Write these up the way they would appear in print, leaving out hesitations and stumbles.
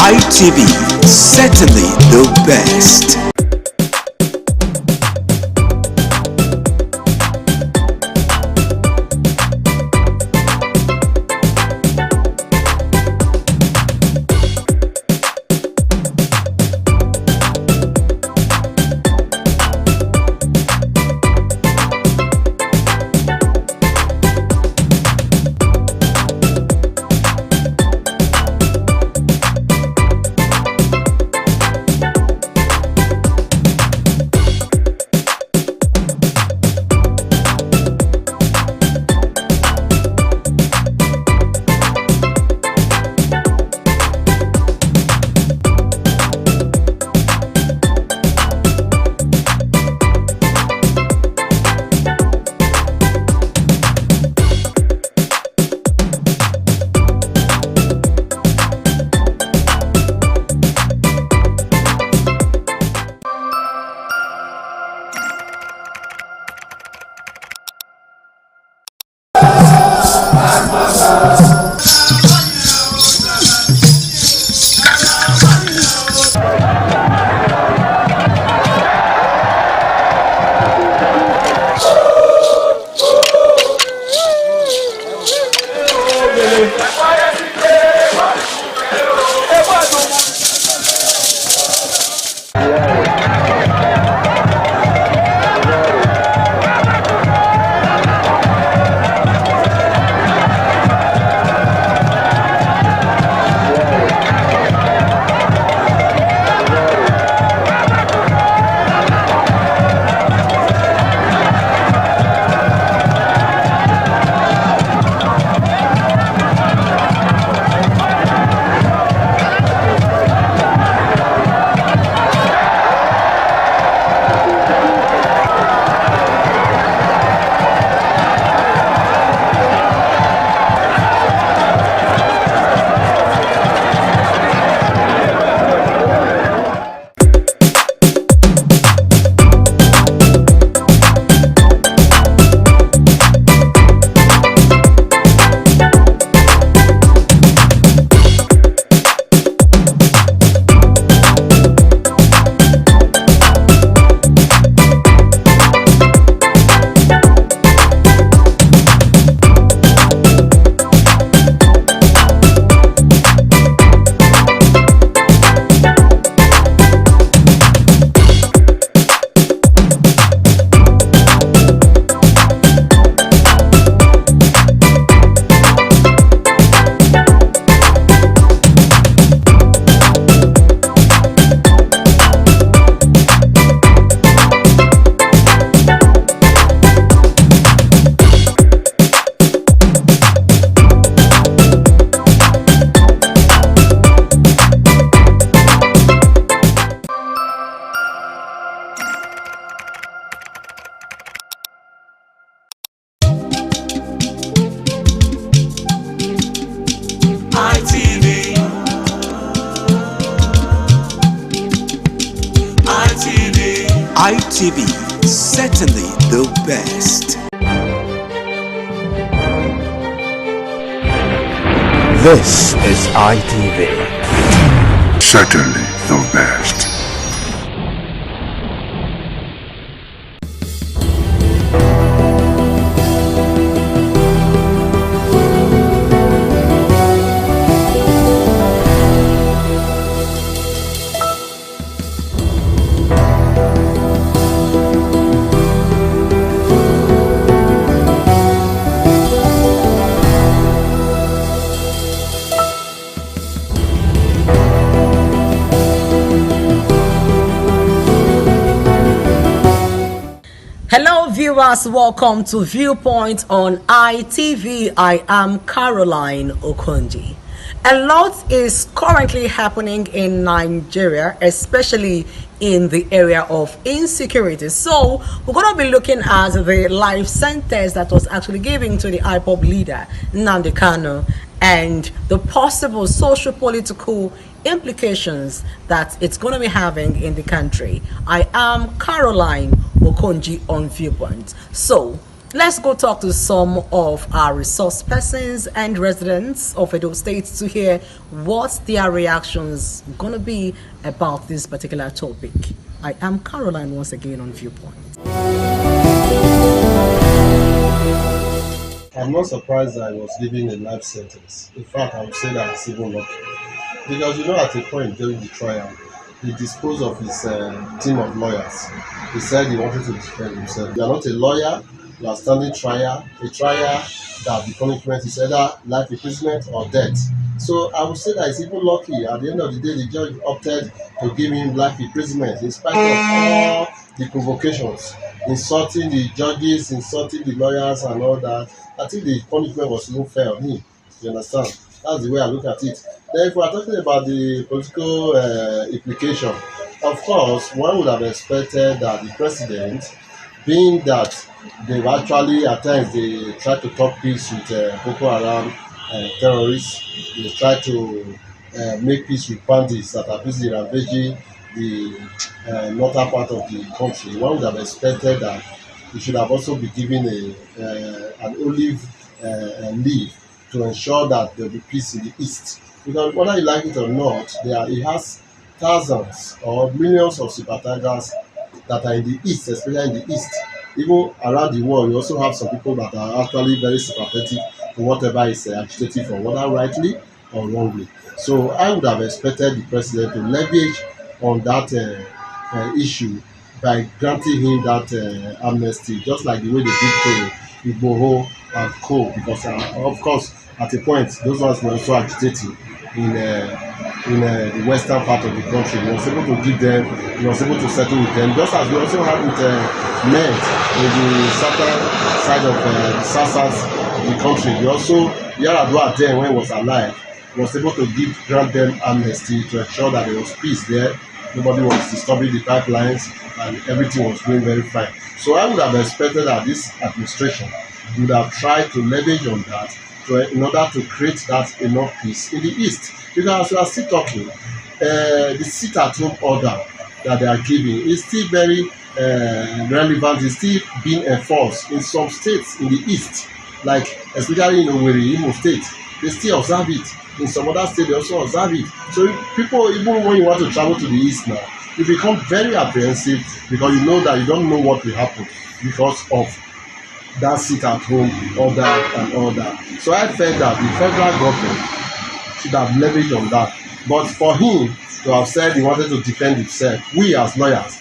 ITV, certainly the best. ITV, certainly the best. This is ITV. Certainly the best. Hello viewers, welcome to Viewpoint on ITV. I am Caroline Okonji. A lot is currently happening in Nigeria, especially in the area of insecurity. So we're going to be looking at the life sentence that was actually given to the IPOB leader, Nnamdi Kanu, and the possible socio-political implications that it's going to be having in the country. I am Caroline Okonji on Viewpoint. So let's go talk to some of our resource persons and residents of Edo State to hear what their reactions going to be about this particular topic. I am Caroline once again on Viewpoint. I'm not surprised that I was given a life sentence. In fact, I would say that it's even lucky. Because at a point during the trial, he disposed of his team of lawyers. He said he wanted to defend himself. You are not a lawyer, you are standing trial, a trial that the punishment is either life imprisonment or death. So I would say that it's even lucky. At the end of the day, the judge opted to give him life imprisonment in spite of all the provocations, insulting the judges, insulting the lawyers and all that. I think the punishment was even fair on him. You understand? That's the way I look at it. Then if we are talking about the political implication, of course, one would have expected that the president, being that they've actually, at times, they try to talk peace with Boko Haram terrorists, they try to make peace with bandits that are busy ravaging the northern part of the country. One would have expected that he should have also been given an olive leaf to ensure that there will be peace in the east. Because whether you like it or not, he has thousands or millions of sympathizers that are in the east, especially in the east. Even around the world, you also have some people that are actually very sympathetic to whatever is agitating for, whether rightly or wrongly. So I would have expected the president to leverage on that issue by granting him that amnesty, just like the way they did to Igboho and Co. Because of course, at a point, those ones were also agitating in the western part of the country. He was able to give them, he was able to settle with them, just as we also had with men in the southern side of the south of the country. We also, Yaradua then, when he was alive, was able to grant them amnesty to ensure that there was peace there. Nobody was disturbing the pipelines and everything was going very fine. So I would have expected that this administration would have tried to leverage on that in order to create that enough peace in the east. Because as we are still talking, the sit-at-home order that they are giving is still very relevant, is still being enforced in some states in the east, like especially in Owerri, Imo State. They still observe it. In some other states, they also observe it. So people, even when you want to travel to the east now, you become very apprehensive because you know that you don't know what will happen because of that sit-at-home order and all that. So I felt that the federal government should have leveraged on that. But for him to have said he wanted to defend himself, we as lawyers,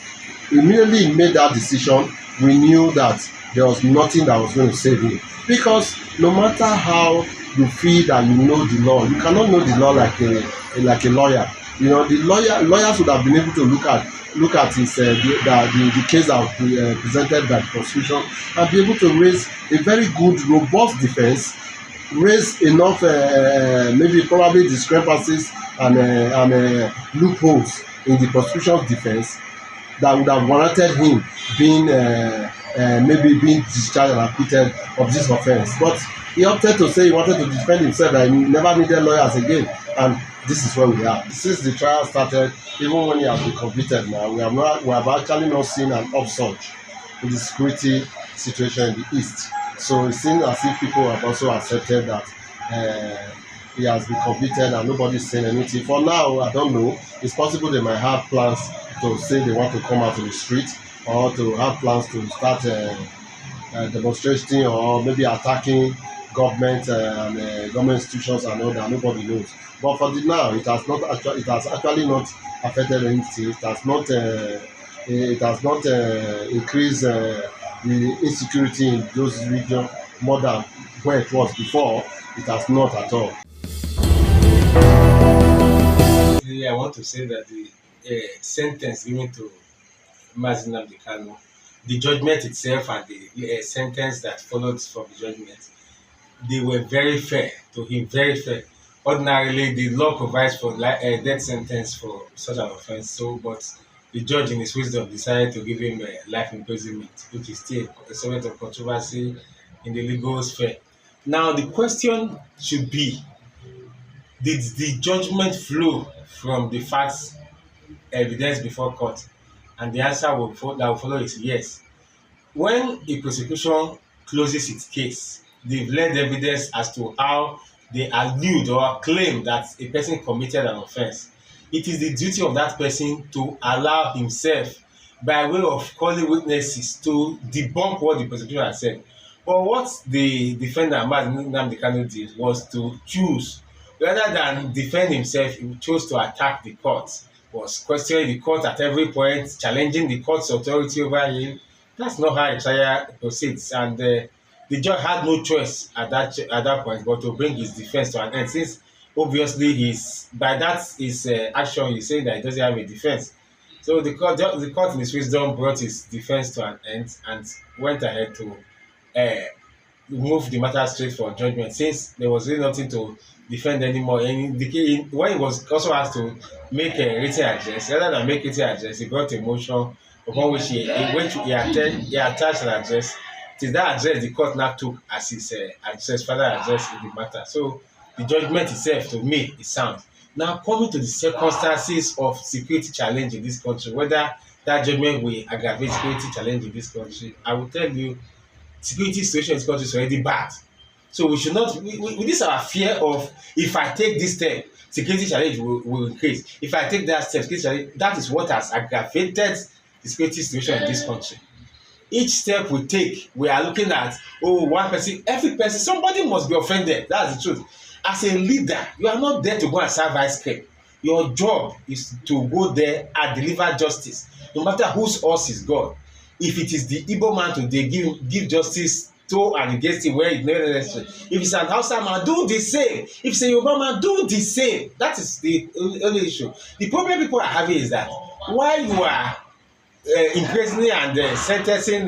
immediately he made that decision, we knew that there was nothing that was going to save him. Because no matter how you feel that you know the law, you cannot know the law like a lawyer. The lawyers would have been able to look at his the case that was presented by the prosecution and be able to raise a very good, robust defense, raise enough maybe probably discrepancies and loopholes in the prosecution's defense that would have warranted him being maybe being discharged and acquitted of this offence. But he opted to say he wanted to defend himself, that he never needed lawyers again, and this is where we are. Since the trial started, even when he has been convicted now, we have actually not seen an upsurge in the security situation in the east. So it seems as if people have also accepted that he has been convicted and nobody's saying anything. For now, I don't know. It's possible they might have plans to say they want to come out to the street, or to have plans to start demonstrating, or maybe attacking government and government institutions and all that. Nobody knows. But for the now, it has actually not affected anything. It has not increased the insecurity in those regions more than where it was before. It has not at all. I want to say that the sentence given to Mazin Abdikano, the judgment itself and the sentence that followed from the judgment, they were very fair to him, very fair. Ordinarily, the law provides for death sentence for such an offense. So, but the judge, in his wisdom, decided to give him life imprisonment, which is still a subject of controversy in the legal sphere. Now, the question should be: did the judgment flow from the facts evidence before court? And the answer that will follow is yes. When a prosecution closes its case, they've led evidence as to how they allude or claim that a person committed an offense. It is the duty of that person to allow himself, by way of calling witnesses, to debunk what the prosecution has said. But what the defendant, Nnamdi Kanu, did was to choose, rather than defend himself, he chose to attack the court, was questioning the court at every point, challenging the court's authority over him. That's not how a trial proceeds, and the judge had no choice at that point but to bring his defense to an end, since obviously by that his action, he's saying that he doesn't have a defense. So the court in his wisdom brought his defense to an end and went ahead to move the matter straight for judgment, since there was really nothing to defend anymore. And when he was also asked to make a written address, rather than make written address, he brought a motion upon which he attached an address. It is that address the court now took as his further address in the matter. So the judgment itself, to me, is sound. Now, coming to the circumstances of security challenge in this country, whether that judgment will aggravate security challenge in this country, I will tell you, security situation in this country is already bad. So we should not, with this our fear of, if I take this step, security challenge will increase. If I take that step, security challenge, that is what has aggravated the security situation in this country. Each step we take, we are looking at, one person, every person, somebody must be offended. That's the truth. As a leader, you are not there to go and serve ice cream. Your job is to go there and deliver justice, no matter whose horse is God. If it is the Igbo man today, give justice to and against him where it's not necessary. If it's an Hausa man, do the same. If it's a Yoruba man, do the same. That is the only issue. The problem people are having is that while you are imprisoning and sentencing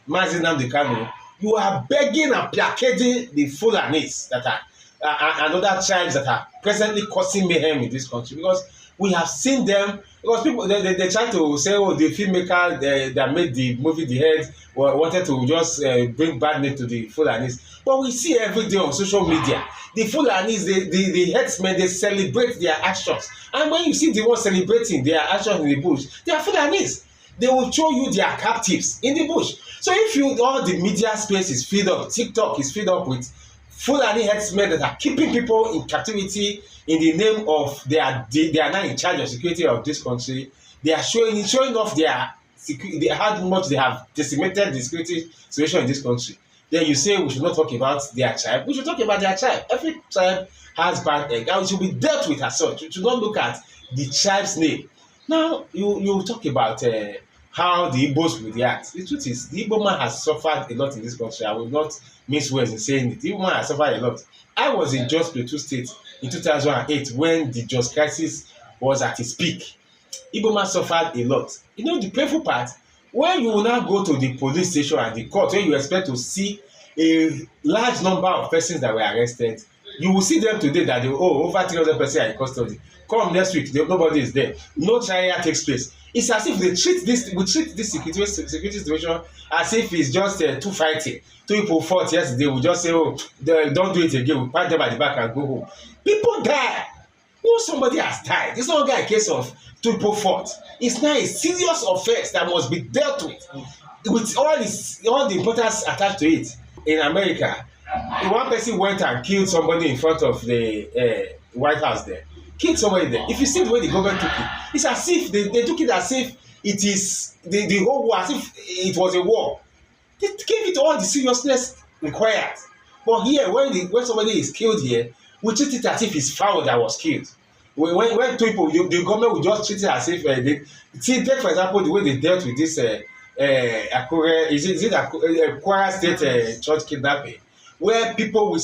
Mazin Nnamdi Kanu, you are begging and placarding the Fulanis that are and other tribes that are presently causing mayhem in this country, because we have seen them. Because people they try to say, the filmmaker that made the movie The Head wanted to just bring bad name to the Fulanis, but we see every day on social media the Fulanis, the headsmen, they celebrate their actions, and when you see the ones celebrating their actions in the bush, they are Fulanis. They will show you their captives in the bush. So if all the media space is filled up, TikTok is filled up with Fulani headsmen that are keeping people in captivity in the name of they are now in charge of security of this country. They are showing off how much they have decimated the security situation in this country. Then you say we should not talk about their tribe. We should talk about their tribe. Every tribe has bad egg, and it should be dealt with as such. We should not look at the tribe's name. Now you talk about how the Igbos will react. The truth is, the Igbo man has suffered a lot in this country. I will not mince words in saying it. The Igbo man has suffered a lot. I was in Jos Plateau State in 2008 when the Jos crisis was at its peak. Igbo man suffered a lot. You know the painful part? When you now go to the police station and the court, where you expect to see a large number of persons that were arrested, You will see them today that over 300 person are in custody. Come next week, nobody is there. No trial takes place. It's as if we treat this security situation as if it's just two fighting. Two people fought yesterday. We just say, don't do it again. We pat them at the back and go home. People die. Somebody has died. It's not a case of two people fought. It's now a serious offense that must be dealt with all the importance attached to it. In America, one person went and killed somebody in front of the White House there. Killed somebody there. If you see the way the government took it, it's as if they took it as if it is the whole war, as if it was a war. They gave it all the seriousness required. But here, when somebody is killed here, we treat it as if it's foul that was killed. When people, the government will just treat it as if take for example the way they dealt with this Akure, is it Kwara State church kidnapping, where people with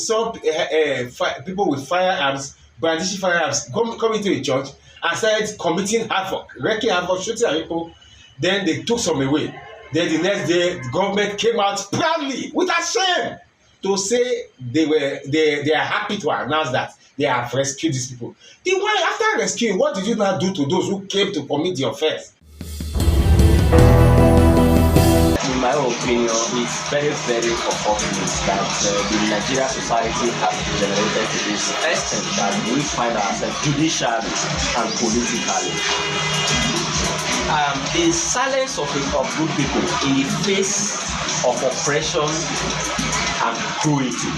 people with firearms, brandishing firearms, come into a church and started committing havoc, wreaking havoc, shooting at people. Then they took some away. Then the next day, the government came out proudly, without shame, to say they are happy to announce that they have rescued these people. After rescuing, what did you now do to those who came to commit the offense? In my opinion, it's very, very unfortunate that the Nigerian society has degenerated to this extent that we find ourselves judicially and politically. The silence of good people in the face of oppression and cruelty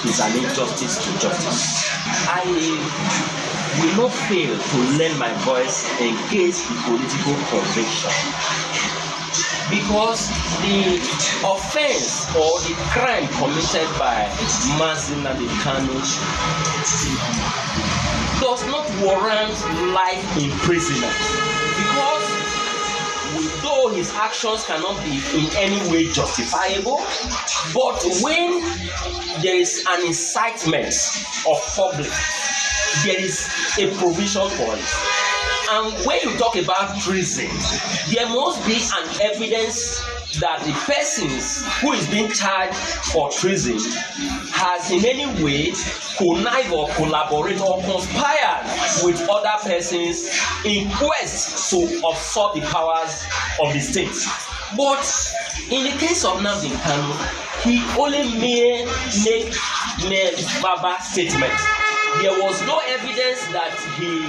is an injustice to justice. I will not fail to lend my voice against the political conviction, because the offense or the crime committed by Mazi Nnamdi Kanu does not warrant life imprisonment, because though his actions cannot be in any way justifiable, but when there is an incitement of public, there is a provision for it. And when you talk about treason, there must be an evidence that the persons who is being charged for treason has in any way connived or collaborated or conspired with other persons in quest to usurp the powers of the state. But in the case of Nnamdi Kanu, he only made verbal statements. There was no evidence that he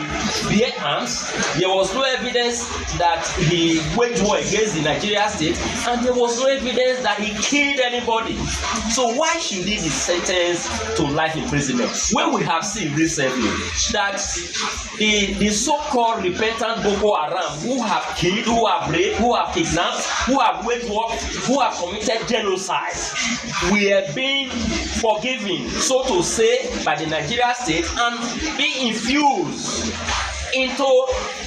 bear arms. There was no evidence that he waged war against the Nigerian state, and there was no evidence that he killed anybody. So why should he be sentenced to life imprisonment when we have seen recently that the so-called repentant Boko Haram who have killed, who have raped, who have kidnapped, who have waged war, who have committed genocide, we are being forgiven, so to say, by the Nigerian state and be infused into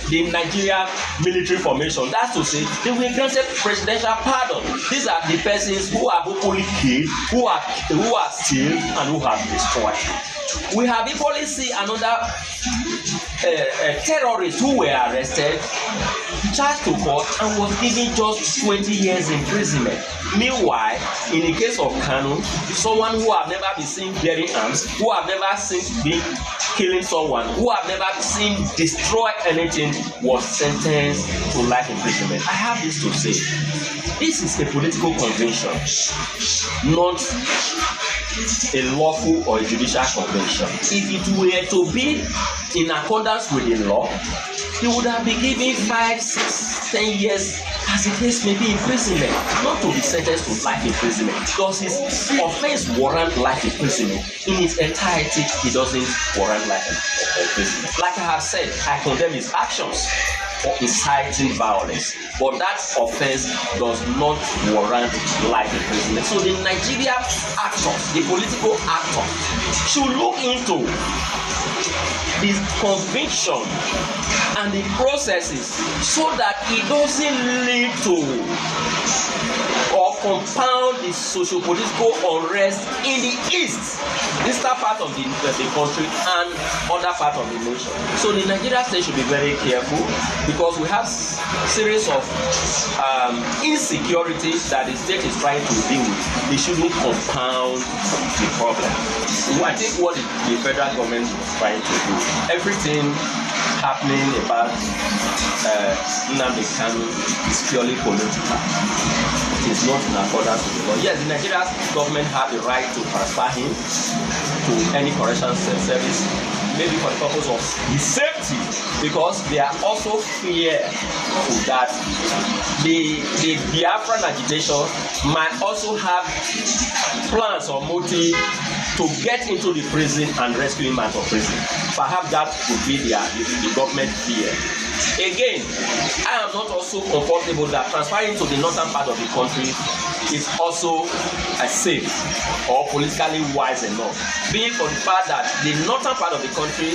the Nigerian military formation. That's to say, they were granted presidential pardon. These are the persons who have openly killed, who have steal, and who have destroyed. We have equally seen another terrorist who were arrested, charged to court, and was given just 20 years imprisonment. Meanwhile, in the case of Kanu, someone who have never been seen bearing arms, who have never seen killing someone, who have never seen destroy anything, was sentenced to life imprisonment. I have this to say. This is a political convention, not a lawful or a judicial convention. If it were to be in accordance with the law, he would have been given 5, 6, 10 years, as the case may be, imprisonment, not to be sentenced to life imprisonment. Does his offense warrant life imprisonment? In its entirety, he doesn't warrant life imprisonment. Like I have said, I condemn his actions for inciting violence, but that offense does not warrant life imprisonment. So the Nigerian actors, the political actors, should look into the conviction and the processes so that it doesn't lead to or compound the socio-political unrest in the eastern part of the country and other part of the nation. So the Nigerian state should be very careful because we have series of insecurities that the state is trying to deal with. They shouldn't compound the problem. I think what the federal government is trying to do, everything happening about Nnamdi Kanu is purely political. It is not in accordance with the law. Yes, the Nigerian government have the right to transfer him to any correctional service, maybe for the purpose of his safety, because they are also fearful that the Biafran agitation might also have plans or motive to get into the prison and rescue him out of prison. Perhaps that would be the government fear. Again, I am not also comfortable that transferring to the northern part of the country is also safe or politically wise enough, being for the fact that the northern part of the country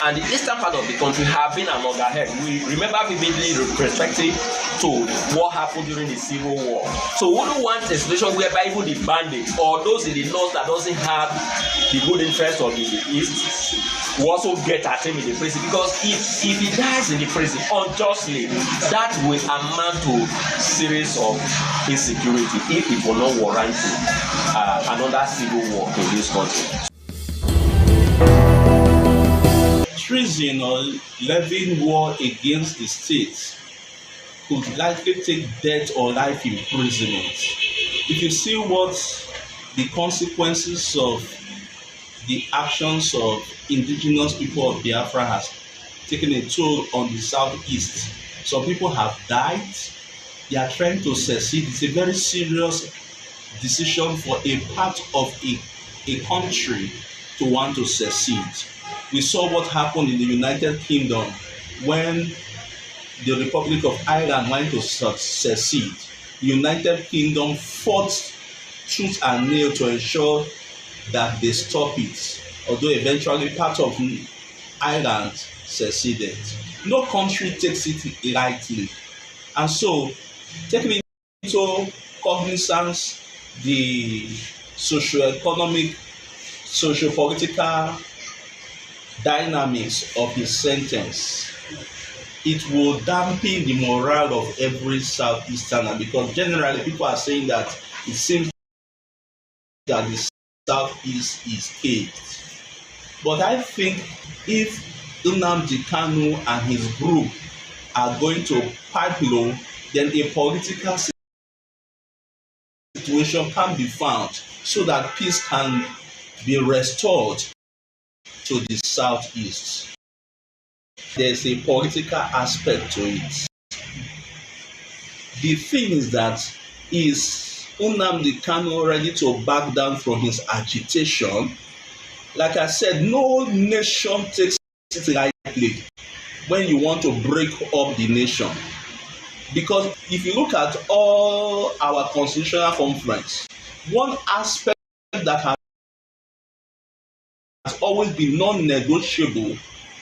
and the eastern part of the country have been at loggerhead. We remember vividly respective to what happened during the Civil War. So we don't want a situation whereby even the bandits or those in the north that doesn't have the good interest of the east will also get at him in the prison, because if he dies in the prison unjustly, that will amount to series of insecurity if it will not warrant another civil war in this country. Treason or levying war against the state could likely take death or life imprisonment. If you see what the consequences of the actions of indigenous people of Biafra has taken a toll on the southeast, some people have died. They are trying to secede. It's a very serious decision for a part of a country to want to secede. We saw what happened in the United Kingdom when the Republic of Ireland wanted to secede. The United Kingdom fought tooth and nail to ensure that they stop it, although eventually part of Ireland seceded. No country takes it lightly, and so taking into cognizance the socio-economic, socio-political dynamics of his sentence, it will dampen the morale of every Southeasterner, because generally people are saying that it seems that the Southeast is caged. But I think if Nnamdi Kanu and his group are going to pipe low, then a political situation can be found so that peace can be restored to the Southeast. There's a political aspect to it. The thing is that is Nnamdi Kanu ready to back down from his agitation? Like I said, no nation takes it lightly when you want to break up the nation. Because if you look at all our constitutional conference, one aspect that has always been non-negotiable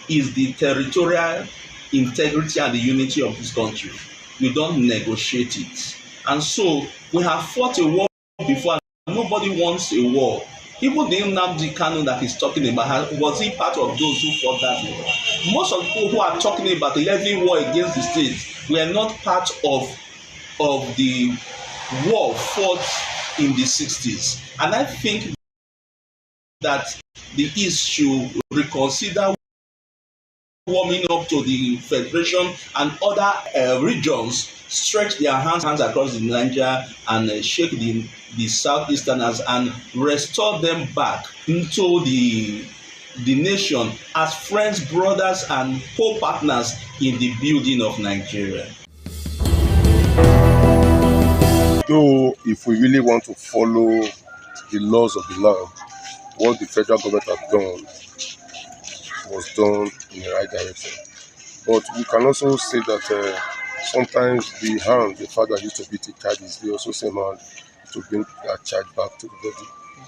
is the territorial integrity and the unity of this country. You don't negotiate it. And so we have fought a war before, and nobody wants a war. Even the Nnamdi Kanu that he's talking about, was he part of those who fought that war? Most of the people who are talking about the levying war against the state were not part of the war fought in the 60s. And I think that the East should reconsider warming up to the Federation and other regions, stretch their hands across the Niger and shake the Southeasterners and restore them back into the nation as friends, brothers, and co-partners in the building of Nigeria. Though, if we really want to follow the laws of the land, what the federal government has done was done in the right direction. But we can also say that sometimes the hand the father used to beat the child is the also same hand to bring that child back to the body.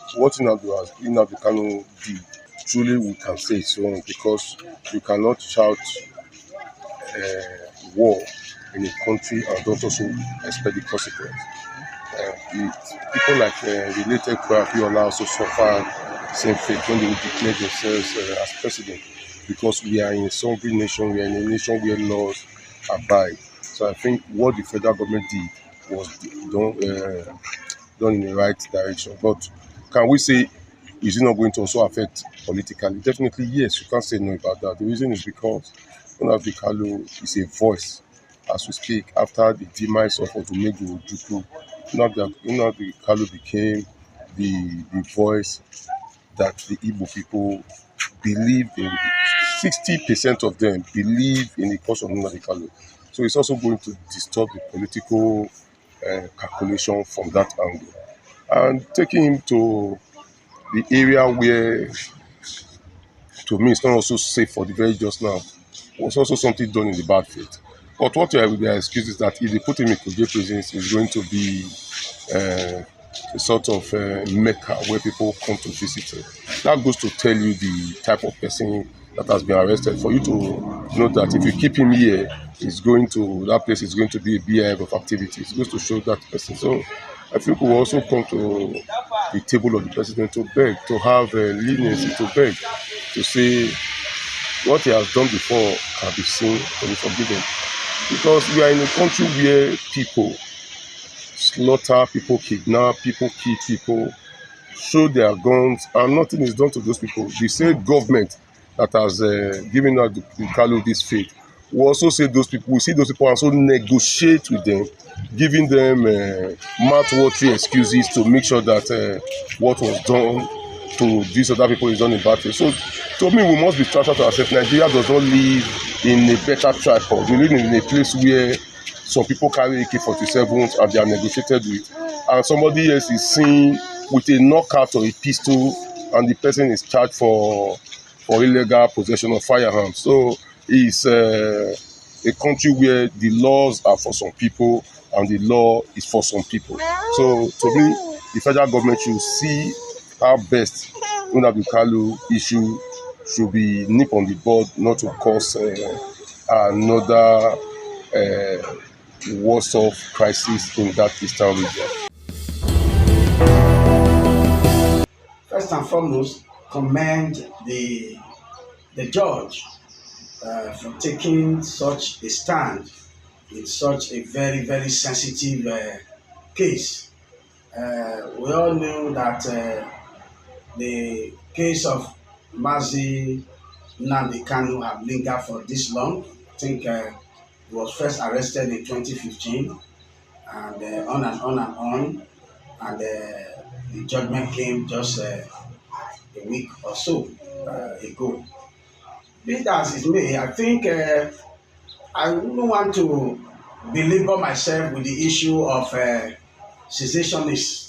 So what Nnamdi Kanu did truly we can say it's wrong because you cannot shout war in a country and don't also expect the consequence. People like related Kwabiola also suffer same fate when they declare themselves as president because we are in a sovereign nation, we are in a nation where laws abide. So I think what the federal government did was done in the right direction. But can we say is it not going to also affect politically? Definitely yes, you can't say no about that. The reason is because Nnamdi Kanu is a voice as we speak after the demise of Odumegwu Ojukwu. Nnamdi Kanu became the voice that the Igbo people believe in. 60% of them believe in the cause of Nnamdi Kanu. So it's also going to disturb the political calculation from that angle. And taking him to the area where, to me, it's not also safe for the very just now, was also something done in the bad faith. But what will be excuse is that if they put him in Kuje prisons, it's going to be a sort of mecca where people come to visit him. That goes to tell you the type of person that has been arrested. For you to know that if you keep him here, that place is going to be a beehive of activities. It goes to show that person. So I think we will also come to the table of the president to beg, to have leniency, to beg, to say what he has done before can be seen, can be forgiven. Because we are in a country where people slaughter, people kidnap, people kill people, show their guns, and nothing is done to those people. The same government that has given out the Kalu this fate will also say those people, we see those people and also negotiate with them, giving them mouth-watering excuses to make sure that what was done to these other people is done in bad faith. So to me, we must be transparent to ourselves. Nigeria does not live in a better tripod. We live in a place where some people carry AK-47s and they are negotiated with, and somebody else is seen with a knockout or a pistol, and the person is charged for illegal possession of firearms. So it's a country where the laws are for some people and the law is for some people. So to me, the federal government should see how best Nnamdi Kanu issue should be nip on the bud, not to cause another worse off crisis in that eastern region. First and foremost, commend the judge for taking such a stand in such a very, very sensitive case. We all know that the case of Mazi Nnamdi Kanu have lingered for this long. I think he was first arrested in 2015 and on and on and on. And the judgment came just a week or so ago. Be that as it may, I think I wouldn't want to belabor myself with the issue of cessationist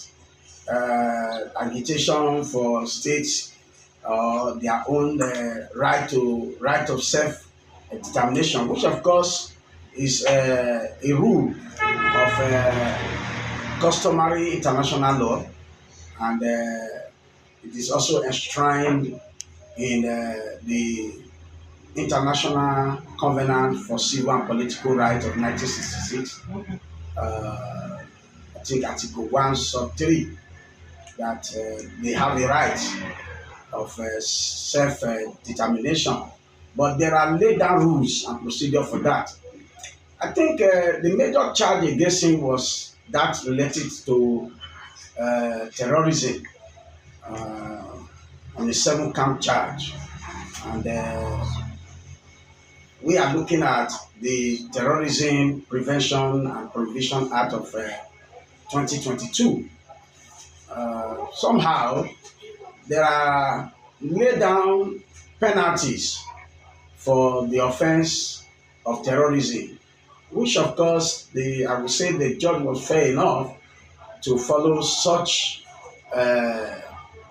agitation for states their own right of self determination, which of course is a rule of customary international law, and it is also enshrined in the International Covenant for Civil and Political Rights of 1966. I think Article 1, Sub 3, that they have a right of self-determination. But there are laid down rules and procedure for that. I think the major charge against him was that related to terrorism on a 7-count charge. And we are looking at the Terrorism Prevention and Prohibition Act of 2022. Somehow, there are laid down penalties for the offense of terrorism, which of course I would say the judge was fair enough to follow such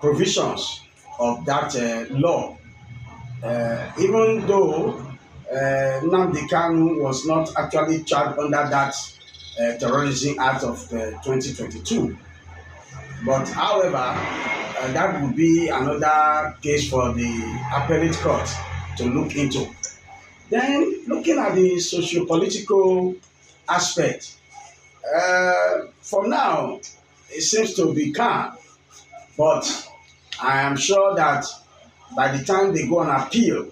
provisions of that law. Even though Nnamdi Kanu was not actually charged under that Terrorism Act of 2022. But however, that would be another case for the appellate court to look into. Then, looking at the socio-political aspect, for now, it seems to be calm, but I am sure that by the time they go on appeal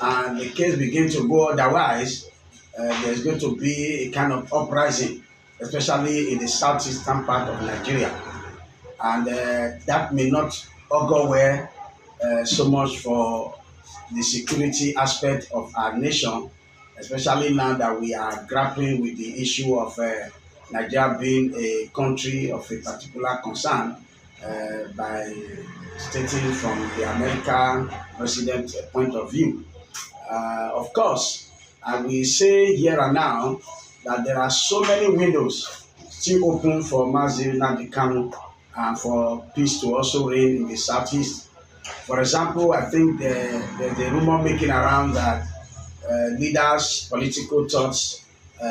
and the case begins to go otherwise, there's going to be a kind of uprising, especially in the southeastern part of Nigeria. And that may not augur well so much for the security aspect of our nation, especially now that we are grappling with the issue of Nigeria being a country of a particular concern by stating from the American president point of view. Of course, I will say here and now that there are so many windows still open for Mazi Nnamdi Kanu and for peace to also reign in the southeast. For example, I think there's a rumor making around that leaders, political thoughts,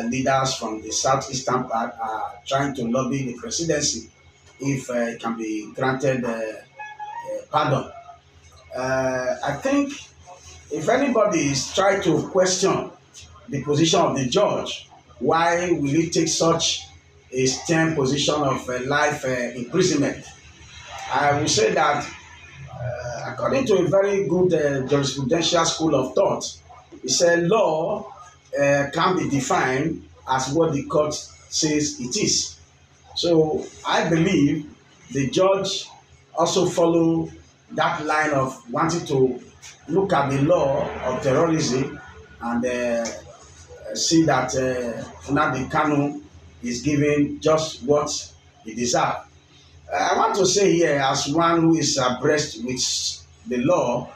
leaders from the southeastern part are trying to lobby the presidency if it can be granted pardon. I think if anybody is trying to question the position of the judge, why will he take such a stern position of life imprisonment? I will say that according to a very good jurisprudential school of thought, he said law can be defined as what the court says it is. So I believe the judge also follow that line of wanting to look at the law of terrorism and see that Nnamdi Kanu is given just what he deserves. I want to say here, as one who is abreast with the law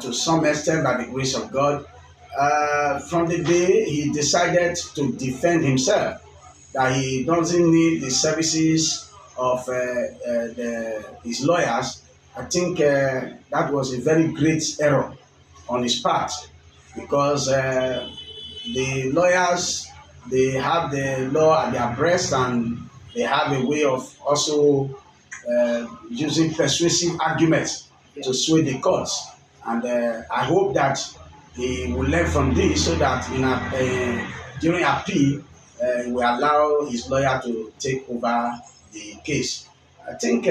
to some extent by the grace of God, from the day he decided to defend himself, that he doesn't need the services of his lawyers, I think that was a very great error on his part, because the lawyers, they have the law at their breast and they have a way of also using persuasive arguments to sway the courts. And I hope that he will learn from this so that during appeal, he will allow his lawyer to take over the case. I think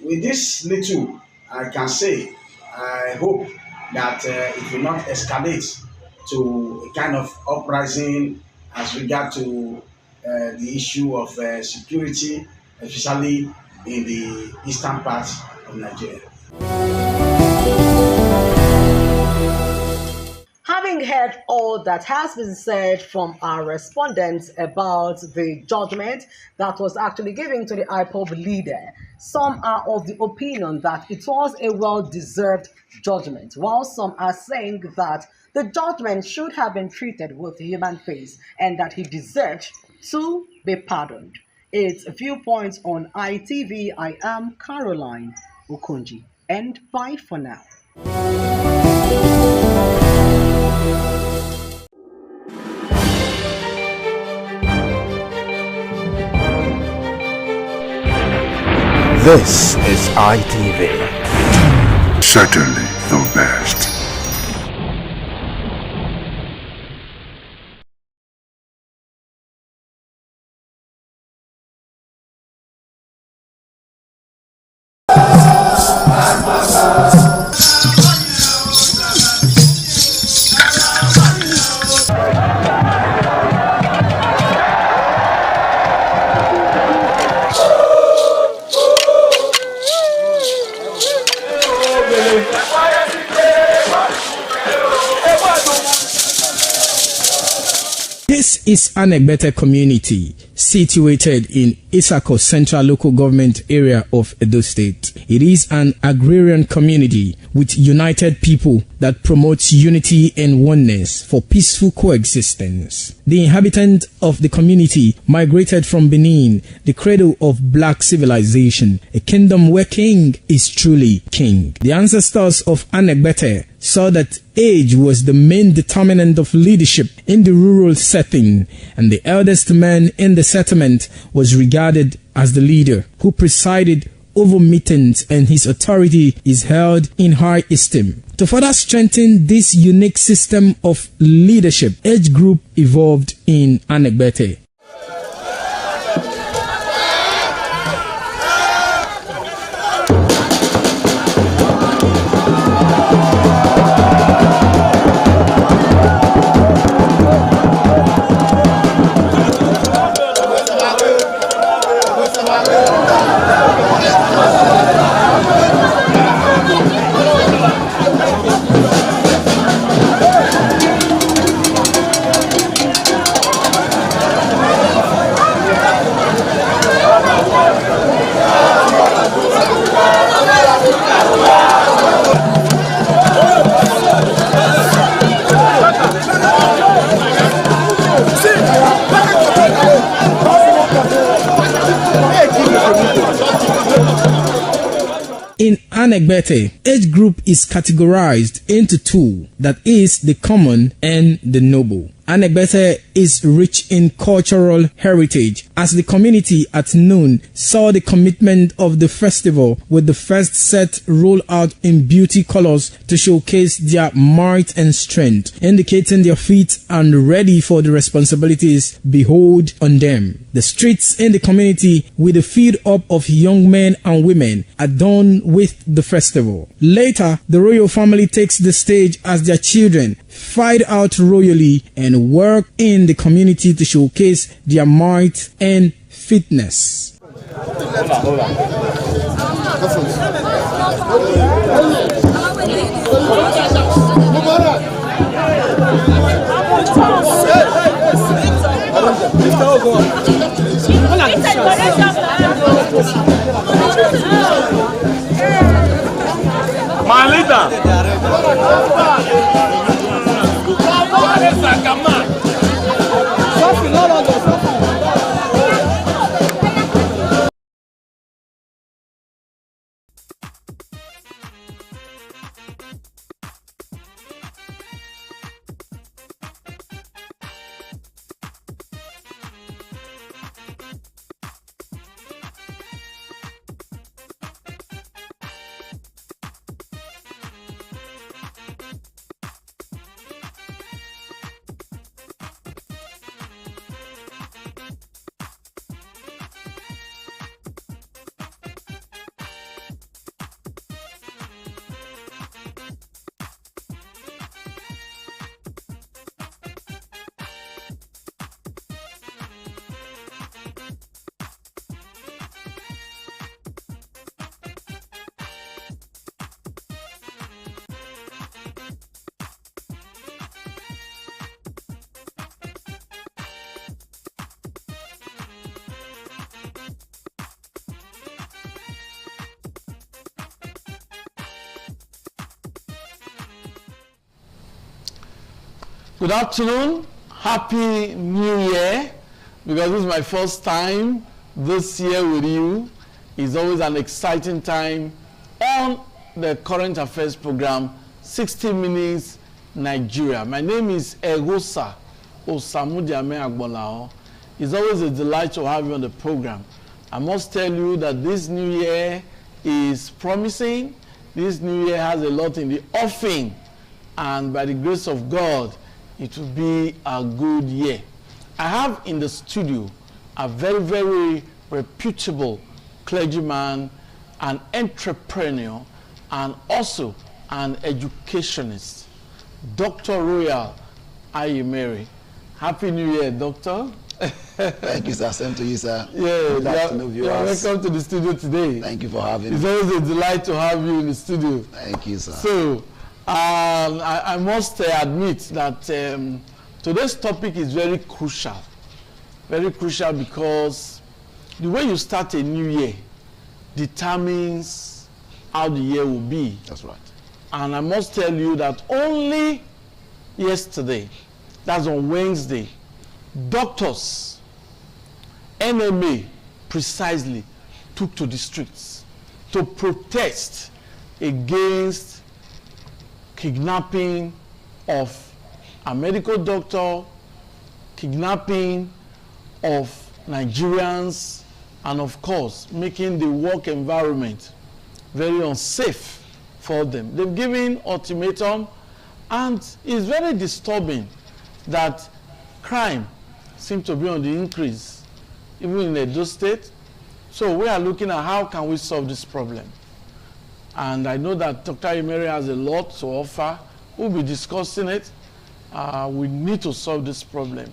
with this little, I can say, I hope that it will not escalate to a kind of uprising as regard to the issue of security, especially in the eastern part of Nigeria. Having heard all that has been said from our respondents about the judgment that was actually given to the IPOB leader, some are of the opinion that it was a well-deserved judgment, while some are saying that the judgment should have been treated with human face and that he deserved to be pardoned. It's Viewpoints on ITV. I am Caroline Okonji, and bye for now. This is ITV. Certainly the best. This is Anegbete community situated in Isako Central Local Government area of Edo State. It is an agrarian community with united people that promotes unity and oneness for peaceful coexistence. The inhabitants of the community migrated from Benin, the cradle of black civilization, a kingdom where king is truly king. The ancestors of Anegbete saw that age was the main determinant of leadership in the rural setting, and the eldest man in the settlement was regarded as the leader who presided over meetings and his authority is held in high esteem. To further strengthen this unique system of leadership, age group evolved in Anegbete. In Anegbete, age group is categorized into two, that is, the common and the noble. Anegbete is rich in cultural heritage, as the community at noon saw the commitment of the festival with the first set rolled out in beauty colors to showcase their might and strength, indicating their feet and ready for the responsibilities behold on them. The streets in the community with a feed up of young men and women adorned with the festival. Later, the royal family takes the stage as their children fight out royally and work in the community to showcase their might and fitness. My leader. Good afternoon, happy new year, because this is my first time this year with you. It's always an exciting time on the current affairs program, 60 Minutes Nigeria. My name is Egosa Osamudiame Agbolao. It's always a delight to have you on the program. I must tell you that this new year is promising. This new year has a lot in the offing, and by the grace of God, it will be a good year. I have in the studio a very, very reputable clergyman, an entrepreneur, and also an educationist, Dr. Royal Ayemere. Happy New Year, Doctor. Thank you, sir. Same to you, sir. Yeah, good afternoon, viewers. Welcome to the studio today. Thank you for having me. It's always a delight to have you in the studio. Thank you, sir. So, I must admit that today's topic is very crucial because the way you start a new year determines how the year will be. That's right. And I must tell you that only yesterday, that's on Wednesday, doctors, NMA precisely, took to the streets to protest against kidnapping of a medical doctor, kidnapping of Nigerians and of course making the work environment very unsafe for them. They've given ultimatum, and it's very disturbing that crime seems to be on the increase, even in Edo State. So we are looking at how can we solve this problem. And I know that Dr. Emery has a lot to offer. We'll be discussing it. We need to solve this problem.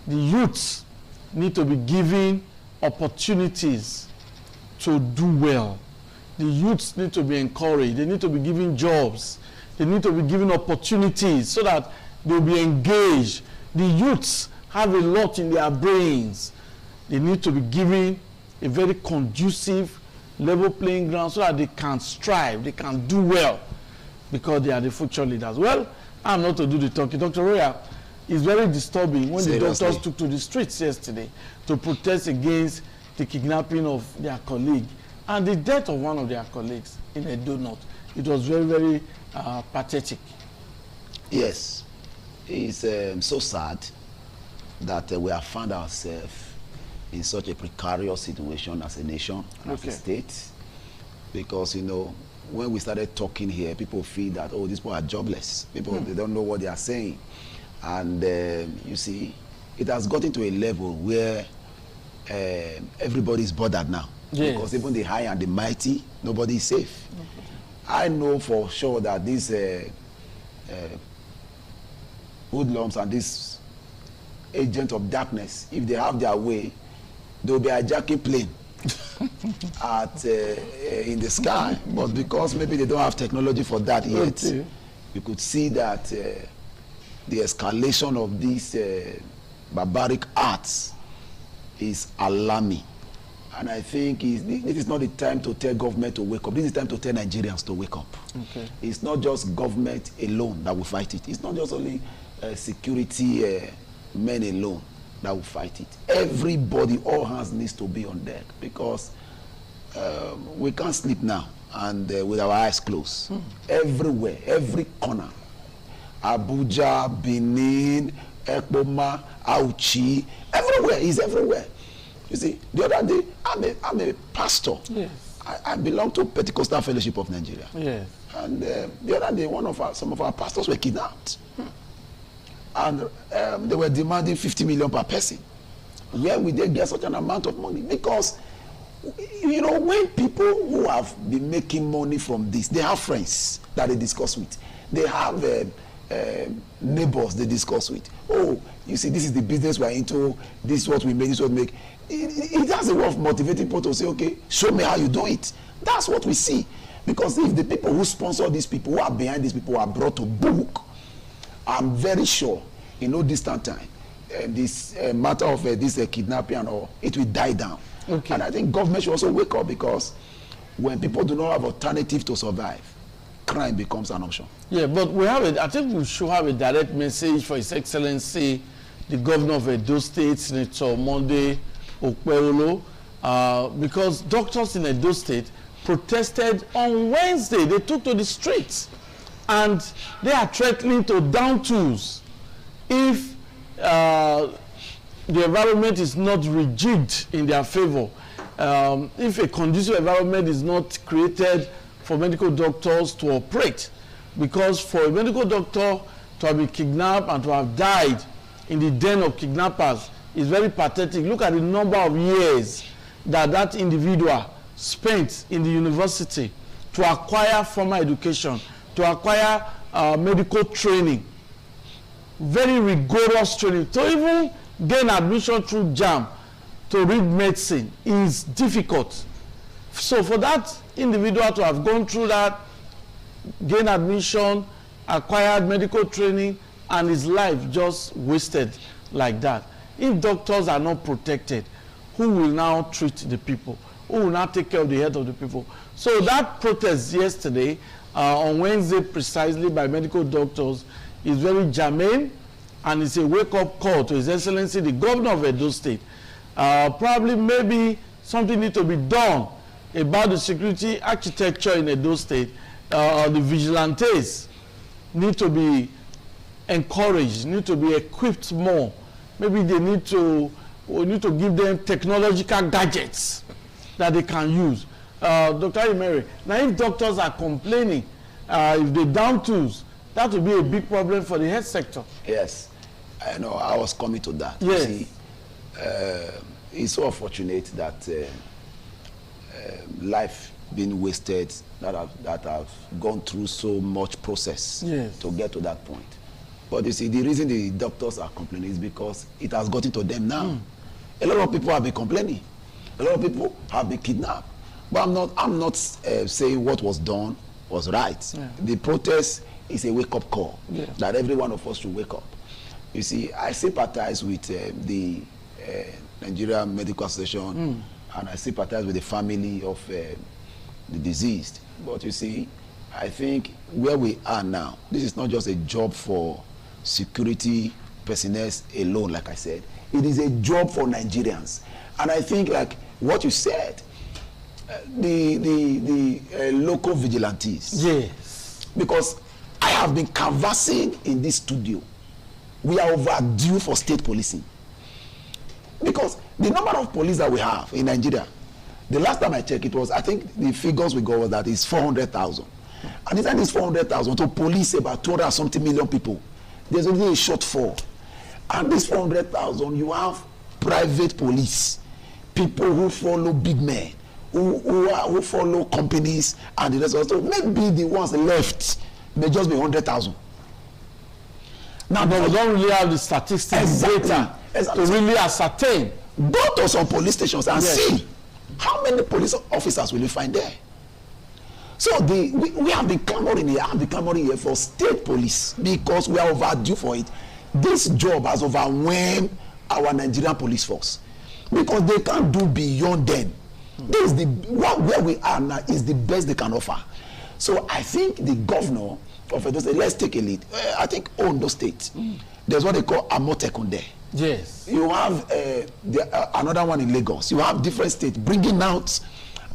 The youths need to be given opportunities to do well. The youths need to be encouraged. They need to be given jobs. They need to be given opportunities so that they'll be engaged. The youths have a lot in their brains. They need to be given a very conducive, level playing ground so that they can strive, they can do well, because they are the future leaders. Well, I'm not to do the talking. Dr. Roya, it's very disturbing when the doctors took to the streets yesterday to protest against the kidnapping of their colleague and the death of one of their colleagues in Edo North. It was very, very pathetic. Yes, it's so sad that we have found ourselves in such a precarious situation as a nation and as a state, because you know, when we started talking here, people feel that, oh, these people are jobless. People, they don't know what they are saying. And you see, it has gotten to a level where everybody is bothered now. Yes. Because even the high and the mighty, nobody is safe. Okay. I know for sure that these hoodlums and these agents of darkness, if they have their way, they'll be hijacking plane at in the sky. But because maybe they don't have technology for that yet, you could see that the escalation of these barbaric acts is alarming. And I think it is not the time to tell government to wake up. This is the time to tell Nigerians to wake up. Okay. It's not just government alone that will fight it. It's not just only security men alone that will fight it. Everybody, all hands needs to be on deck, because we can't sleep now and with our eyes closed. Everywhere, every corner, Abuja, Benin, Ekpoma, Auchi, everywhere, he's everywhere. You see, the other day, I'm a pastor. Yes. I belong to Pentecostal Fellowship of Nigeria. Yes. And the other day, some of our pastors were kidnapped. And they were demanding 50 million per person. Where would they get such an amount of money? Because, you know, when people who have been making money from this, they have friends that they discuss with. They have neighbors they discuss with. Oh, you see, this is the business we're into. This is what we make. This is what we make. It has a way of motivating people to say, okay, show me how you do it. That's what we see. Because if the people who sponsor these people, who are behind these people, are brought to book, I'm very sure in no distant time, this matter of this kidnapping and all, it will die down. Okay. And I think government should also wake up, because when people do not have alternative to survive, crime becomes an option. Yeah, but I think we should have a direct message for His Excellency, the Governor of Edo State, Senator Monday Okpebholo, because doctors in Edo State protested on Wednesday. They took to the streets, and they are threatening to down tools if the environment is not rejigged in their favor. If a conducive environment is not created for medical doctors to operate, because for a medical doctor to have been kidnapped and to have died in the den of kidnappers is very pathetic. Look at the number of years that individual spent in the university to acquire formal education, to acquire medical training, very rigorous training. To even gain admission through JAM to read medicine is difficult. So for that individual to have gone through that, gain admission, acquired medical training, and his life just wasted like that. If doctors are not protected, who will now treat the people? Who will now take care of the health of the people? So that protest yesterday, on Wednesday precisely, by medical doctors is very germane, and it's a wake-up call to His Excellency, the Governor of Edo State. Probably maybe something needs to be done about the security architecture in Edo State. The vigilantes need to be encouraged, need to be equipped more. Maybe we need to give them technological gadgets that they can use. Dr. Mary, now if doctors are complaining, if they down tools, that would be a big problem for the health sector. Yes, I know. I was coming to that. Yes. You see, it's so unfortunate that life being wasted, that have gone through so much process to get to that point. But you see, the reason the doctors are complaining is because it has gotten to them now. A lot of people have been complaining. A lot of people have been kidnapped. But I'm not saying what was done was right. Yeah. The protest is a wake-up call that every one of us should wake up. You see, I sympathize with the Nigerian Medical Association, and I sympathize with the family of the deceased. But you see, I think where we are now, this is not just a job for security personnel alone, like I said. It is a job for Nigerians. And I think, like what you said, the local vigilantes. Yes. Because I have been canvassing in this studio. We are overdue for state policing. Because the number of police that we have in Nigeria, the last time I checked, it was, I think the figures we got was that it's 400,000. And inside this 400,000 to police about 200-something million people, there's only a shortfall. And this 400,000, you have private police, people who follow big men, who follow companies and the rest of it. So maybe the ones left may just be 100,000. Now, but we don't really have the statistics data to really ascertain. Go to some police stations and see how many police officers will you find there. So we have been clamoring here, for state police because we are overdue for it. This job has overwhelmed our Nigerian police force because they can't do beyond them. This is where we are now is the best they can offer. So I think the governor of Edo State, let's take a lead. I think Ondo State, there's what they call Amotekun there. Yes. You have another one in Lagos. You have different states bringing out.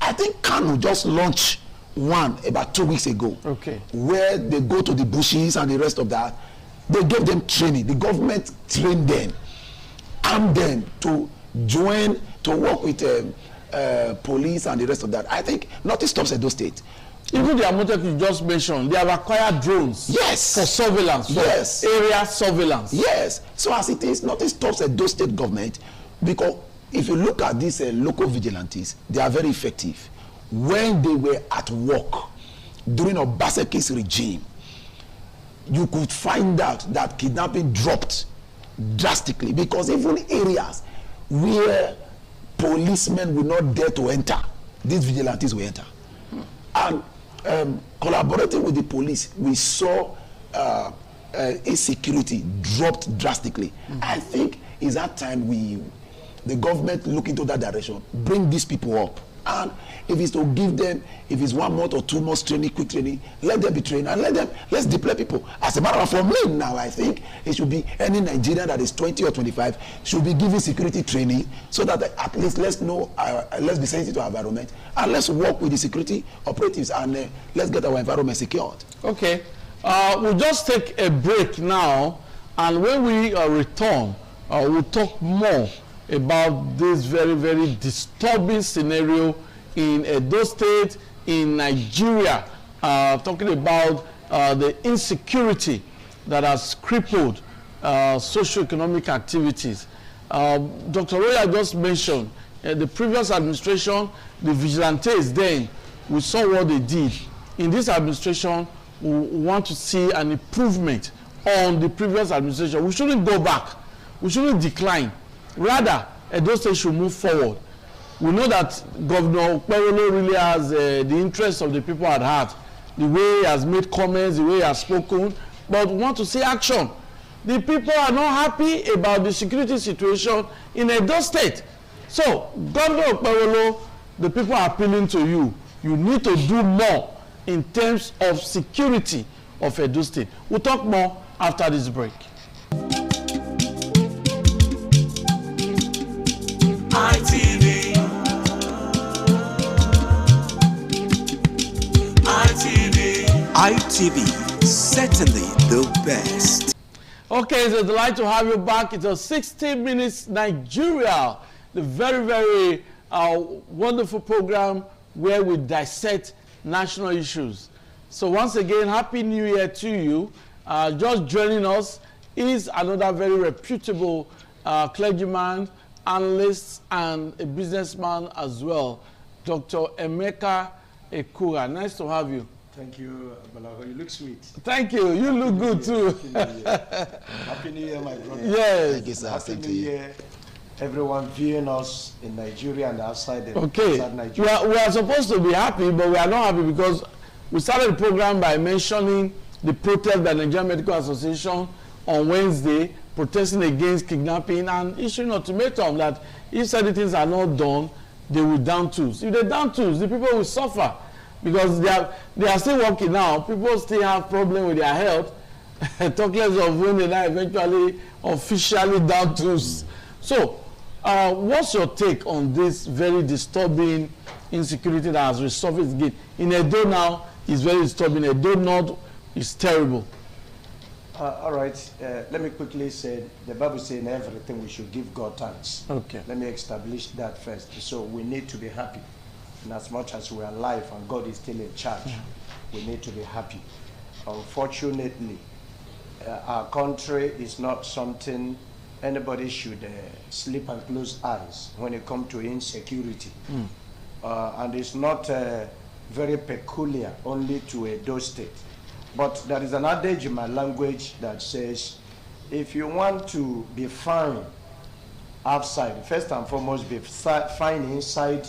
I think Kano just launched one about 2 weeks ago. Okay. Where they go to the bushes and the rest of that. They gave them training. The government trained them, armed them to join, to work with police and the rest of that. I think nothing stops Edo State. Even the Amotek you just mentioned, they have acquired drones. Yes. For surveillance. For area surveillance. Yes. So as it is, nothing stops Edo State government because if you look at these local vigilantes, they are very effective. When they were at work during Obaseki's regime, you could find out that kidnapping dropped drastically because even areas where policemen will not dare to enter, these vigilantes will enter. And collaborating with the police, we saw insecurity dropped drastically. I think it's that time the government look into that direction, bring these people up. And if it's to give them, if it's 1 month or 2 months training, quick training, let them be trained and let's deploy people. As a matter of fact, for me now, I think it should be any Nigerian that is 20 or 25 should be given security training so that at least let's know, let's be sensitive to our environment and let's work with the security operatives and let's get our environment secured. Okay, we'll just take a break now, and when we return, we'll talk more about this very, very disturbing scenario in Edo State, in Nigeria, talking about the insecurity that has crippled socio-economic activities. Dr. Roya just mentioned the previous administration, the vigilantes then, we saw what they did. In this administration, we want to see an improvement on the previous administration. We shouldn't go back. We shouldn't decline. Rather, Edo State should move forward. We know that Governor Okpebholo really has the interests of the people at heart. The way he has made comments, the way he has spoken, but we want to see action. The people are not happy about the security situation in Edo State. So, Governor Okpebholo, the people are appealing to you. You need to do more in terms of security of Edo State. We'll talk more after this break. ITV, certainly the best. Okay, it's a delight to have you back. It's a 60 Minutes Nigeria, the very, very our wonderful program where we dissect national issues. So once again, Happy New Year to you. Just joining us is another very reputable clergyman, analyst, and a businessman as well, Dr. Emeka Ekura. Nice to have you. Thank you, Balago. You look sweet. Thank you. You look good too. Happy New Year, my brother. Yes. Thank you, sir. Happy New Year, everyone viewing us in Nigeria and outside Nigeria. We are supposed to be happy, but we are not happy because we started the program by mentioning the protest by the Nigerian Medical Association on Wednesday, protesting against kidnapping and issuing an ultimatum that if certain things are not done, they will down tools. If they down tools, the people will suffer. Because they are still working now. People still have problems with their health. Talk less of when they are eventually officially down tools. So, what's your take on this very disturbing insecurity that has resurfaced again? In Edo now, it's very disturbing. Edo North is terrible. All right. Let me quickly say, the Bible says in everything we should give God thanks. Okay. Let me establish that first. So we need to be happy. And as much as we are alive and God is still in charge, we need to be happy. Unfortunately, our country is not something anybody should sleep and close eyes when it comes to insecurity. And it's not very peculiar only to Edo State. But there is an adage in my language that says, if you want to be fine outside, first and foremost, be fine inside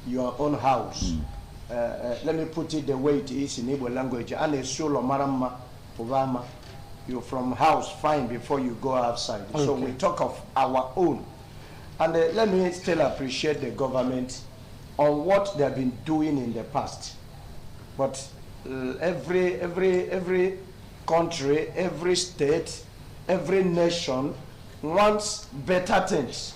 your own house. Let me put it the way it is in Igbo language. You're from house fine before you go outside. Okay. So we talk of our own. And let me still appreciate the government on what they have been doing in the past. But every country, every state, every nation wants better things.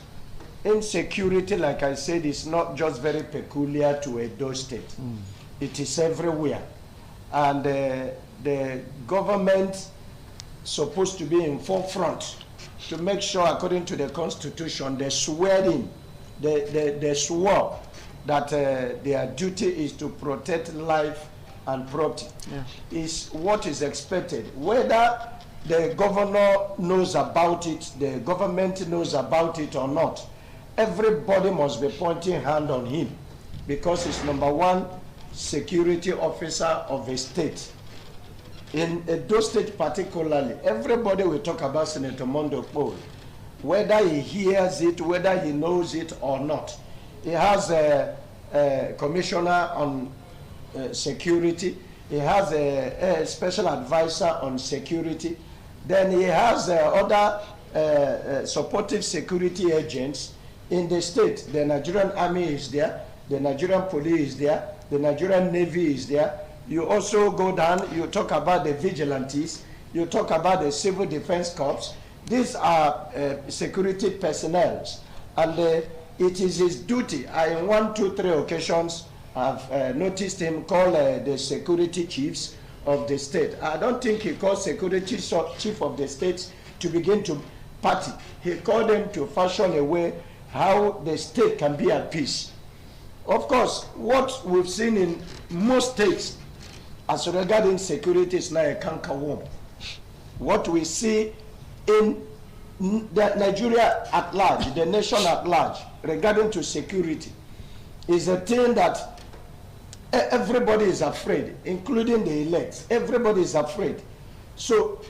Insecurity, like I said, is not just very peculiar to Edo State. It is everywhere. And the government supposed to be in forefront to make sure, according to the Constitution, they swore that their duty is to protect life and property. Is what is expected. Whether the governor knows about it, the government knows about it or not, everybody must be pointing hand on him because he's #1 security officer of a state. In Edo State particularly, everybody will talk about Senator Mondo Paul, whether he hears it, whether he knows it or not. He has a commissioner on security. He has a special advisor on security. Then he has other supportive security agents in the state. The Nigerian Army is there, the Nigerian Police is there, the Nigerian Navy is there. You also go down, you talk about the vigilantes, you talk about the Civil Defense Corps. These are security personnel, and it is his duty. In 1, 2, 3 occasions, I've noticed him call the security chiefs of the state. I don't think he called security chief of the state to begin to party. He called them to fashion a way how the state can be at peace. Of course, what we've seen in most states as regarding security is now a cankerworm. What we see in Nigeria at large, the nation at large, regarding to security, is a thing that everybody is afraid, including the elects. Everybody is afraid. So,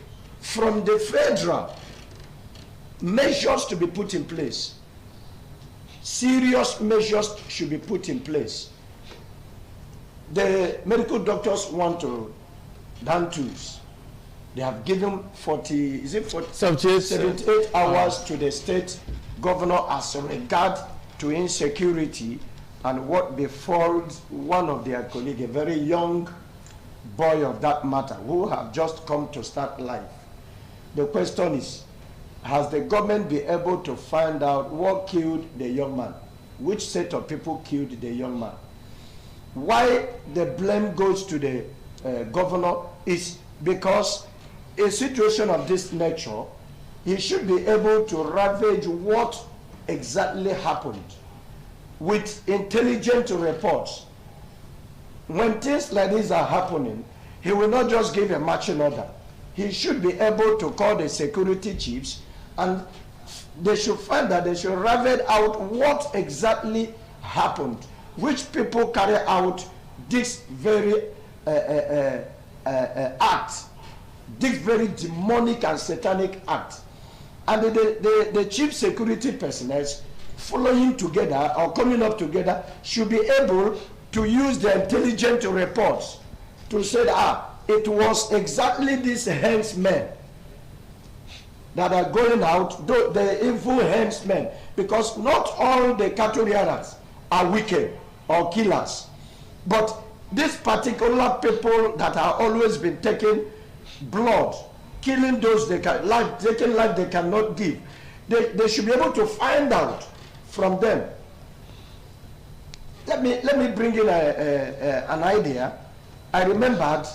from the federal, measures to be put in place. Serious measures should be put in place. The medical doctors want to down tools. They have given 78 hours to the state governor as regard to insecurity and what befalls one of their colleagues, a very young boy of that matter, who have just come to start life. The question is, has the government been able to find out what killed the young man? Which set of people killed the young man? Why the blame goes to the governor is because a situation of this nature, he should be able to ravage what exactly happened. with intelligent reports. When things like this are happening, he will not just give a marching order. He should be able to call the security chiefs, and they should find that they should ravel out what exactly happened, which people carry out this very act, this very demonic and satanic act. And the chief security personnel following together or coming up together should be able to use the intelligent reports to say that it was exactly these henchmen that are going out, the evil henchmen, because not all the cattle rearers are wicked or killers, but these particular people that are always been taking blood, killing those they can, taking life they cannot give, they should be able to find out from them. Let me bring in an idea. I remembered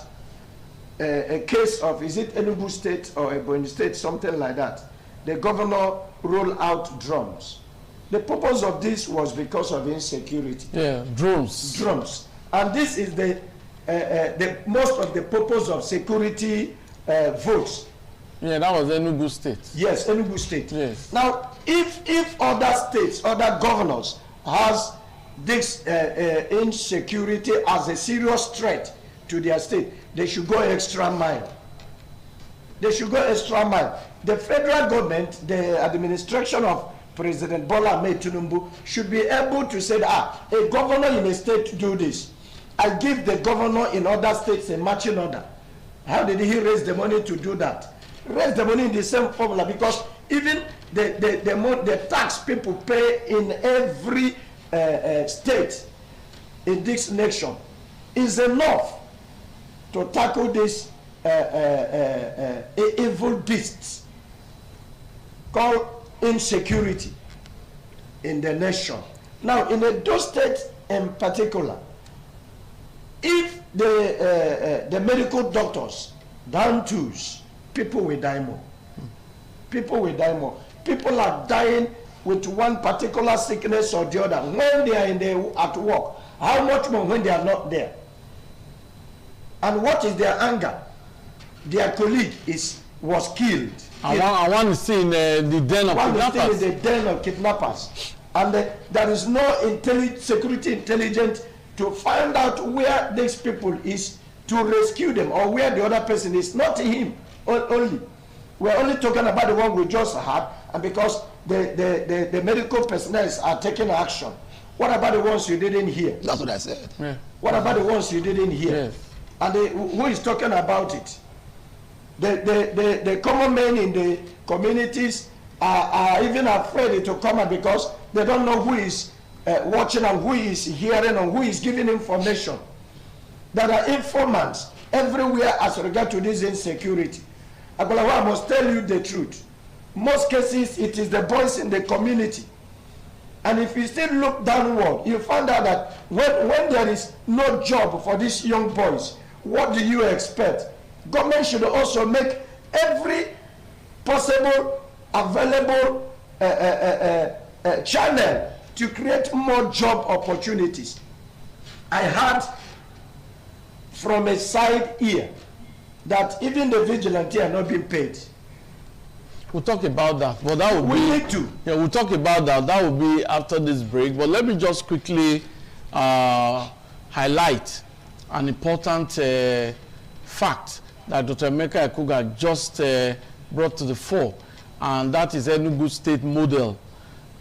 a case of, is it Enugu State or Ebonyi State, something like that. The governor rolled out drones. The purpose of this was because of insecurity. Yeah, drones. Drones. And this is the most of the purpose of security votes. Yeah, that was Enugu State. Yes, Enugu State. Yes. Now, if other states, other governors has this insecurity as a serious threat to their state, they should go extra mile. They should go extra mile. The federal government, the administration of President Bola Ahmed Tinubu should be able to say that a governor in a state do this. I give the governor in other states a matching order. How did he raise the money to do that? Raise the money in the same formula, because even the tax people pay in every state in this nation is enough to tackle this evil beasts called insecurity in the nation. Now, in those states in particular, if the medical doctors down tools, people will die more. People will die more. People are dying with one particular sickness or the other when they are at work. How much more when they are not there? And what is their anger? Their colleague was killed. I want to see in the den of kidnappers. In the den of kidnappers. And there is no security intelligence to find out where these people is to rescue them, or where the other person is. Not him only. We're only talking about the one we just had, and because the medical personnel are taking action. What about the ones you didn't hear? That's what I said. Yeah. What about the ones you didn't hear? Yes. And who is talking about it? The common men in the communities are even afraid to come out because they don't know who is watching and who is hearing and who is giving information. There are informants everywhere as regard to this insecurity. I must tell you the truth. Most cases, it is the boys in the community. And if you still look downward, you find out that when there is no job for these young boys, what do you expect? Government should also make every possible available channel to create more job opportunities. I heard from a side here that even the vigilante are not being paid. We'll talk about that, but that will be. We need to. Yeah, we'll talk about that. That will be after this break. But let me just quickly highlight an important fact that Dr. Emeka Ekuga just brought to the fore, and that is Enugu State model.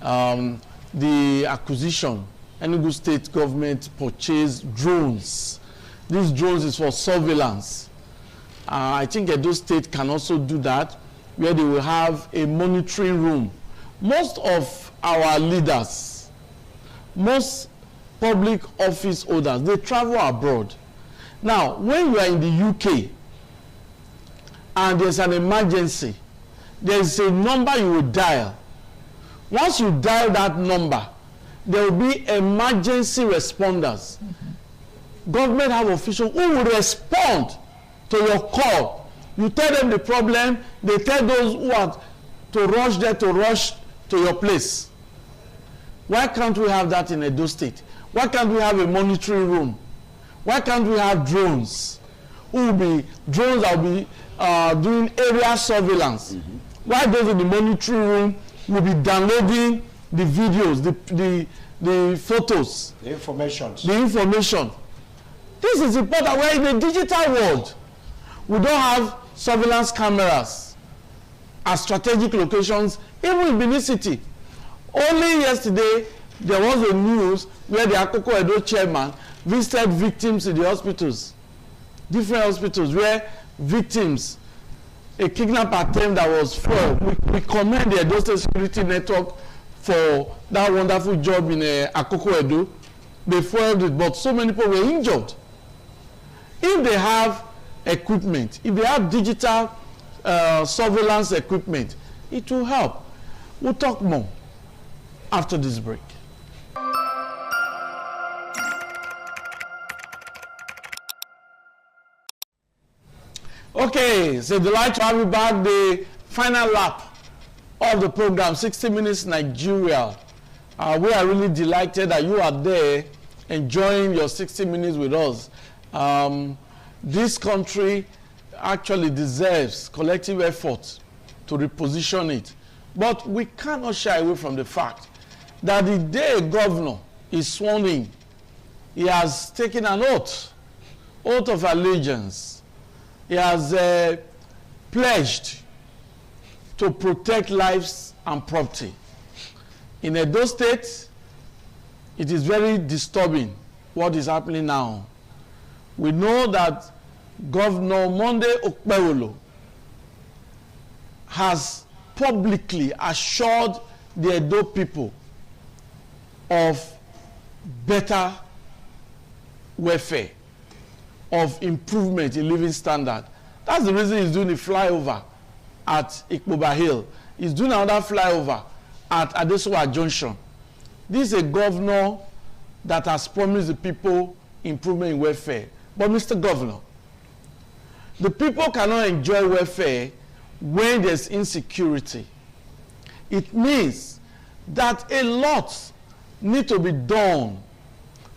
The acquisition, Enugu State government purchased drones. These drones is for surveillance. I think Edo State can also do that, where they will have a monitoring room. Most of our leaders, most public office holders, they travel abroad. Now, when you are in the UK and there's an emergency, there's a number you will dial. Once you dial that number, there will be emergency responders. Government have officials who will respond to your call. You tell them the problem, they tell those who are to rush there to rush to your place. Why can't we have that in Edo State? Why can't we have a monitoring room? Why can't we have drones? Drones that will be doing area surveillance? Mm-hmm. Why those in the monitoring room will be downloading the videos, the photos, the information. This is important. We're in a digital world. We don't have surveillance cameras at strategic locations, even in Benin City. Only yesterday, there was a news where the Akoko Edo chairman visited victims in the hospitals, different hospitals, where victims, a kidnap attempt that was foiled. We commend the Edo State Security Network for that wonderful job in Akoko Edo. They foiled it, but so many people were injured. If they have equipment, if they have digital surveillance equipment, it will help. We'll talk more after this break. Okay, so delight to have you back. The final lap of the program, 60 Minutes Nigeria. We are really delighted that you are there enjoying your 60 minutes with us. This country actually deserves collective effort to reposition it. But we cannot shy away from the fact that the day a governor is sworn in, he has taken an oath of allegiance. He has pledged to protect lives and property. In Edo State, it is very disturbing what is happening now. We know that Governor Monday Okpewolo has publicly assured the Edo people of better welfare, of improvement in living standard. That's the reason he's doing a flyover at Ikpoba Hill. He's doing another flyover at Adesowa Junction. This is a governor that has promised the people improvement in welfare. But Mr. Governor, the people cannot enjoy welfare when there's insecurity. It means that a lot need to be done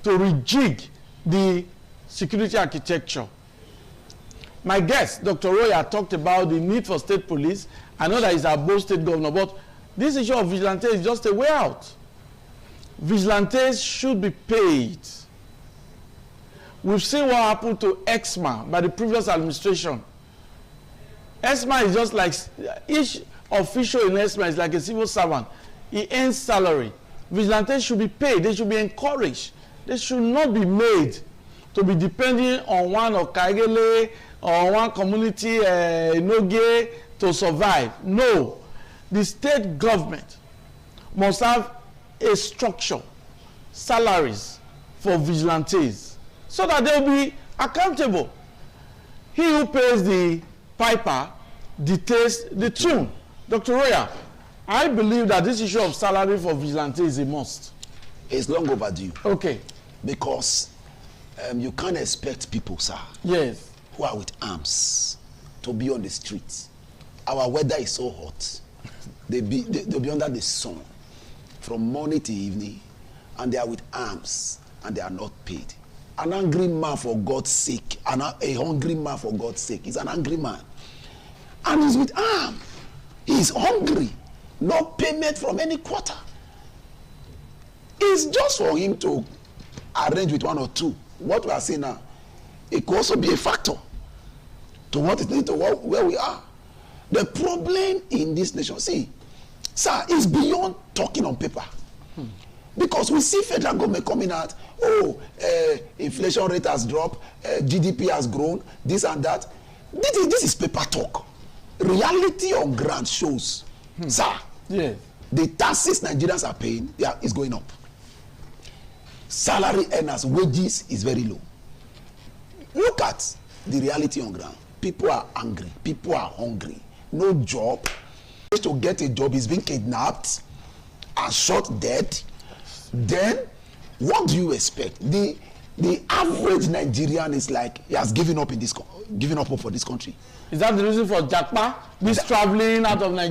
to rejig the security architecture. My guest, Dr. Roya, talked about the need for state police. I know that he's our both state governor, but this issue of vigilantes is just a way out. Vigilantes should be paid. We've seen what happened to EXMA by the previous administration. EXMA is just like, each official in EXMA is like a civil servant. He earns salary. Vigilantes should be paid. They should be encouraged. They should not be made to be depending on one of Kaigele or one community Noge to survive. No. The state government must have a structure, salaries for vigilantes, so that they'll be accountable. He who pays the piper dictates the tune. Dr. Roya, I believe that this issue of salary for vigilantes is a must. It's long overdue. Okay. Because you can't expect people, sir, yes, who are with arms to be on the streets. Our weather is so hot. They'll be under the sun from morning to evening, and they are with arms, and they are not paid. An angry man, for God's sake, a hungry man, for God's sake, is an angry man. And he's with arms. He's hungry. No payment from any quarter. It's just for him to arrange with one or two. What we are saying now, it could also be a factor to what it needs to where we are. The problem in this nation, see, sir, is beyond talking on paper. Because we see federal government coming out, inflation rate has dropped, GDP has grown, this and that. This is paper talk. Reality on ground shows, sir, yes, the taxes Nigerians are paying is going up. Salary earners' wages is very low. Look at the reality on ground. People are angry. People are hungry. No job. To get a job is being kidnapped and shot dead. Then, what do you expect? The average Nigerian is like he has given up for this country. Is that the reason for Jakpa? This traveling out of Nigeria?